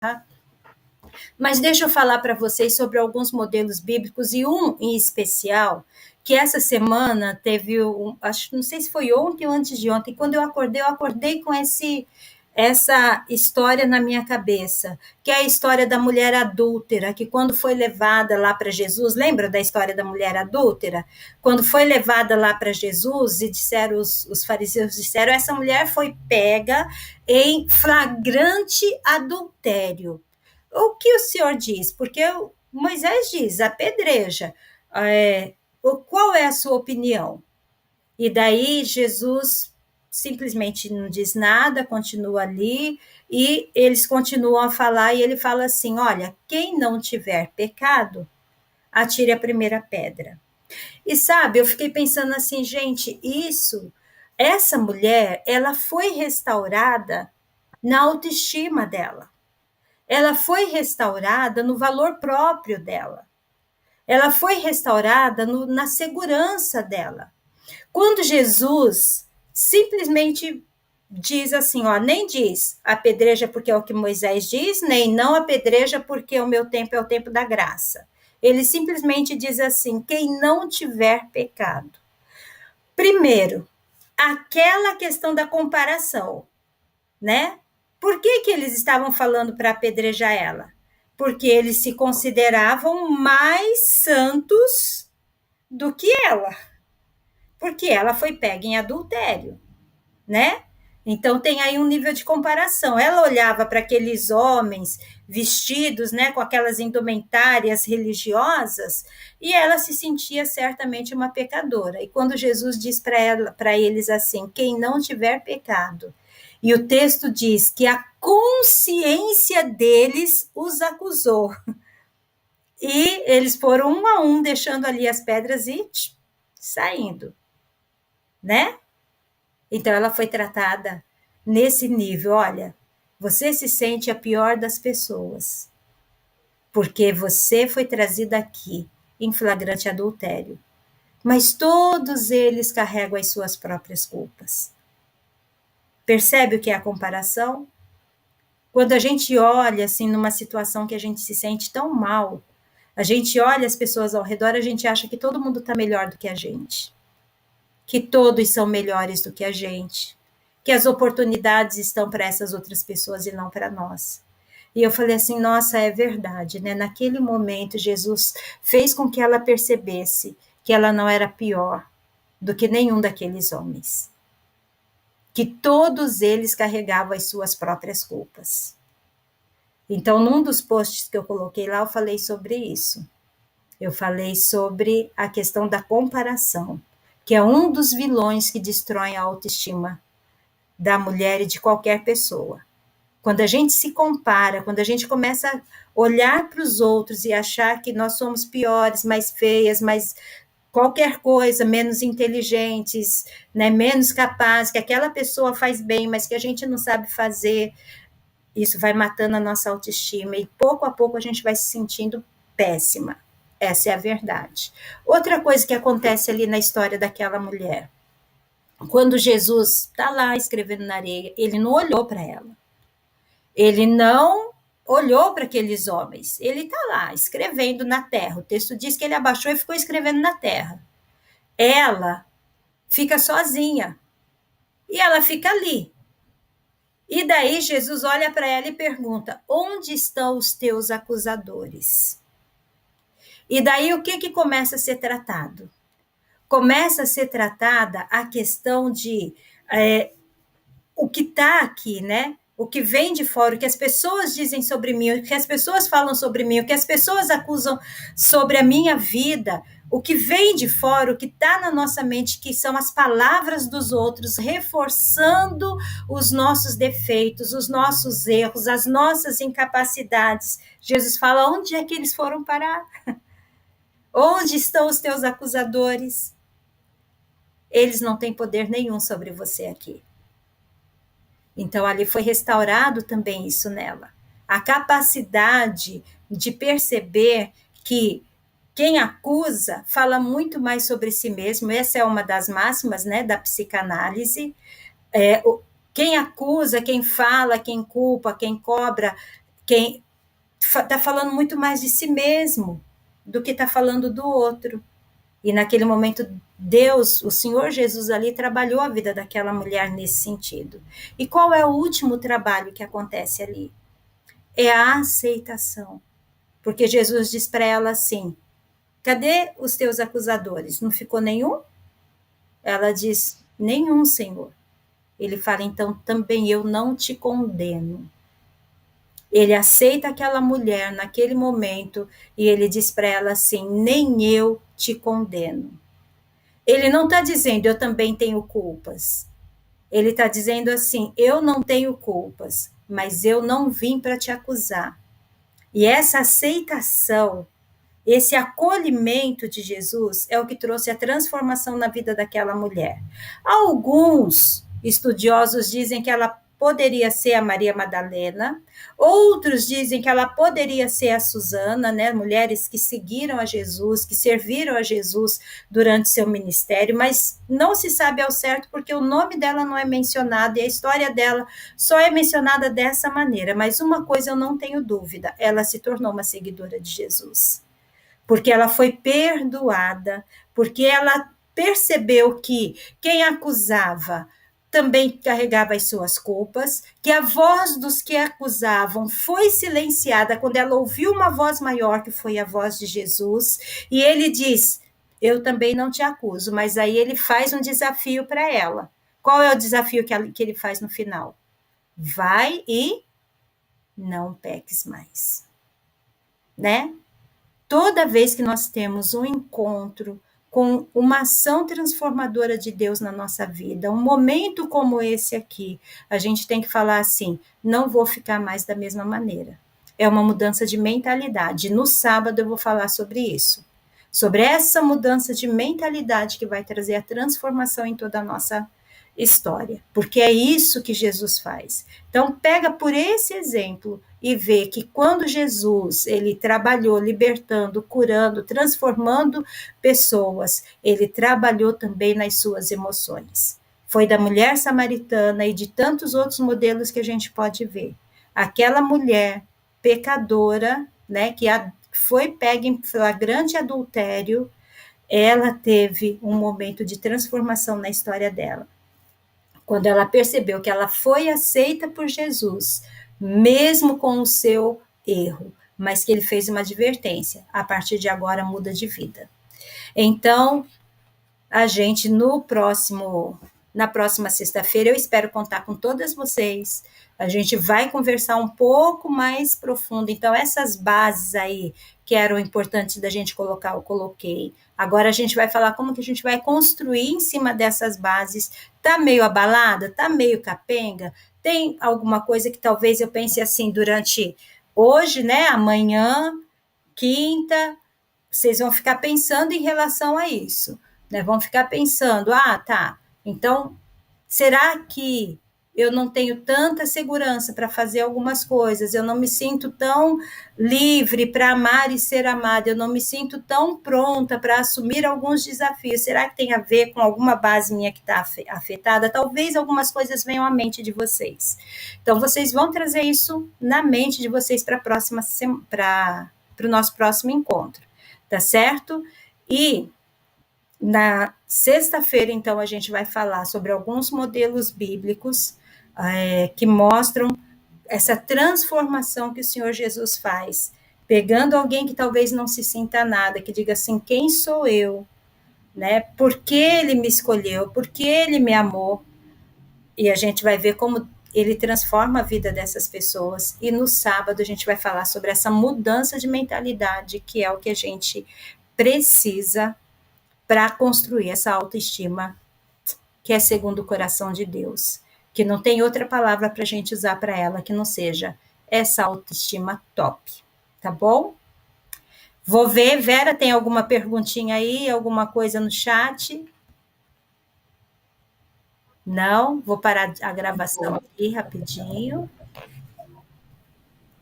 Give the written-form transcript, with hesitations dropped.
tá? Mas deixa eu falar para vocês sobre alguns modelos bíblicos e um em especial que essa semana teve, acho, não sei se foi ontem ou antes de ontem, quando eu acordei com essa história na minha cabeça, que é a história da mulher adúltera, que quando foi levada lá para Jesus, lembra da história da mulher adúltera? Quando foi levada lá para Jesus e disseram, os fariseus disseram, essa mulher foi pega em flagrante adultério. O que o senhor diz? Porque Moisés diz, apedreja. Qual é a sua opinião? E daí Jesus simplesmente não diz nada, continua ali, e eles continuam a falar, e ele fala assim: olha, quem não tiver pecado, atire a primeira pedra. E sabe, eu fiquei pensando assim, gente, essa mulher, ela foi restaurada na autoestima dela. Ela foi restaurada no valor próprio dela. Ela foi restaurada na segurança dela. Quando Jesus simplesmente diz assim, ó, nem diz apedreja porque é o que Moisés diz, nem não apedreja porque o meu tempo é o tempo da graça. Ele simplesmente diz assim, quem não tiver pecado. Primeiro, aquela questão da comparação, né? Por que eles estavam falando para apedrejar ela? Porque eles se consideravam mais santos do que ela. Porque ela foi pega em adultério, né? Então tem aí um nível de comparação. Ela olhava para aqueles homens vestidos, né, com aquelas indumentárias religiosas, e ela se sentia certamente uma pecadora. E quando Jesus diz para eles assim: quem não tiver pecado, e o texto diz que a consciência deles os acusou. E eles foram um a um deixando ali as pedras e saindo, né? Então ela foi tratada nesse nível, olha, você se sente a pior das pessoas, porque você foi trazida aqui em flagrante adultério. Mas todos eles carregam as suas próprias culpas. Percebe o que é a comparação? Quando a gente olha assim numa situação que a gente se sente tão mal, a gente olha as pessoas ao redor, a gente acha que todo mundo está melhor do que a gente, que todos são melhores do que a gente, que as oportunidades estão para essas outras pessoas e não para nós. E eu falei assim, nossa, é verdade, né? Naquele momento, Jesus fez com que ela percebesse que ela não era pior do que nenhum daqueles homens, que todos eles carregavam as suas próprias culpas. Então, num dos posts que eu coloquei lá, eu falei sobre isso. Eu falei sobre a questão da comparação, que é um dos vilões que destroem a autoestima da mulher e de qualquer pessoa. Quando a gente se compara, quando a gente começa a olhar para os outros e achar que nós somos piores, mais feias, mais qualquer coisa, menos inteligentes, né, menos capazes, que aquela pessoa faz bem, mas que a gente não sabe fazer, isso vai matando a nossa autoestima e pouco a pouco a gente vai se sentindo péssima. Essa é a verdade. Outra coisa que acontece ali na história daquela mulher, quando Jesus está lá escrevendo na areia, ele não olhou para ela. Ele não olhou para aqueles homens. Ele está lá escrevendo na terra. O texto diz que ele abaixou e ficou escrevendo na terra. Ela fica sozinha. E ela fica ali. E daí Jesus olha para ela e pergunta: onde estão os teus acusadores? E daí o que começa a ser tratado? Começa a ser tratada a questão de o que está aqui, né? O que vem de fora, o que as pessoas dizem sobre mim, o que as pessoas falam sobre mim, o que as pessoas acusam sobre a minha vida, o que vem de fora, o que está na nossa mente, que são as palavras dos outros, reforçando os nossos defeitos, os nossos erros, as nossas incapacidades. Jesus fala: onde é que eles foram parar? Onde estão os teus acusadores? Eles não têm poder nenhum sobre você aqui. Então, ali foi restaurado também isso nela. A capacidade de perceber que quem acusa fala muito mais sobre si mesmo. Essa é uma das máximas, né, da psicanálise. Quem acusa, quem fala, quem culpa, quem cobra, Quem está falando muito mais de si mesmo do que está falando do outro. E naquele momento, Deus, o Senhor Jesus ali, trabalhou a vida daquela mulher nesse sentido. E qual é o último trabalho que acontece ali? É a aceitação. Porque Jesus diz para ela assim: cadê os teus acusadores? Não ficou nenhum? Ela diz: nenhum, Senhor. Ele fala: então também eu não te condeno. Ele aceita aquela mulher naquele momento e ele diz para ela assim: nem eu te condeno. Ele não está dizendo eu também tenho culpas. Ele está dizendo assim: eu não tenho culpas, mas eu não vim para te acusar. E essa aceitação, esse acolhimento de Jesus é o que trouxe a transformação na vida daquela mulher. Alguns estudiosos dizem que ela poderia ser a Maria Madalena, outros dizem que ela poderia ser a Susana, né, mulheres que seguiram a Jesus, que serviram a Jesus durante seu ministério, mas não se sabe ao certo porque o nome dela não é mencionado e a história dela só é mencionada dessa maneira, mas uma coisa eu não tenho dúvida, ela se tornou uma seguidora de Jesus. Porque ela foi perdoada, porque ela percebeu que quem acusava também carregava as suas culpas, que a voz dos que acusavam foi silenciada quando ela ouviu uma voz maior, que foi a voz de Jesus, e ele diz: eu também não te acuso, mas aí ele faz um desafio para ela. Qual é o desafio que ele faz no final? Vai e não peques mais, né? Toda vez que nós temos um encontro com uma ação transformadora de Deus na nossa vida, um momento como esse aqui, a gente tem que falar assim: não vou ficar mais da mesma maneira. É uma mudança de mentalidade. No sábado eu vou falar sobre isso, sobre essa mudança de mentalidade que vai trazer a transformação em toda a nossa história, porque é isso que Jesus faz. Então, pega por esse exemplo e vê que quando Jesus ele trabalhou libertando, curando, transformando pessoas, ele trabalhou também nas suas emoções. Foi da mulher samaritana e de tantos outros modelos que a gente pode ver. Aquela mulher pecadora, né, que foi pega em flagrante adultério, ela teve um momento de transformação na história dela. Quando ela percebeu que ela foi aceita por Jesus, mesmo com o seu erro, mas que ele fez uma advertência: a partir de agora muda de vida. Então, a gente na próxima sexta-feira, eu espero contar com todas vocês. A gente vai conversar um pouco mais profundo. Então, essas bases aí que eram importantes da gente colocar, eu coloquei. Agora a gente vai falar como que a gente vai construir em cima dessas bases. Tá meio abalada? Tá meio capenga? Tem alguma coisa que talvez eu pense assim durante hoje, né? Amanhã, quinta, vocês vão ficar pensando em relação a isso, né? Vão ficar pensando: ah, tá, então, será que eu não tenho tanta segurança para fazer algumas coisas, eu não me sinto tão livre para amar e ser amada, eu não me sinto tão pronta para assumir alguns desafios, será que tem a ver com alguma base minha que está afetada? Talvez algumas coisas venham à mente de vocês. Então, vocês vão trazer isso na mente de vocês para o nosso próximo encontro, tá certo? E na sexta-feira, então, a gente vai falar sobre alguns modelos bíblicos que mostram essa transformação que o Senhor Jesus faz, pegando alguém que talvez não se sinta nada, que diga assim: quem sou eu? Né? Por que ele me escolheu? Por que ele me amou? E a gente vai ver como ele transforma a vida dessas pessoas. E no sábado a gente vai falar sobre essa mudança de mentalidade, que é o que a gente precisa para construir essa autoestima que é segundo o coração de Deus, que não tem outra palavra para a gente usar para ela que não seja essa autoestima top, tá bom? Vou ver, Vera, tem alguma perguntinha aí, alguma coisa no chat? Não? Vou parar a gravação aqui rapidinho.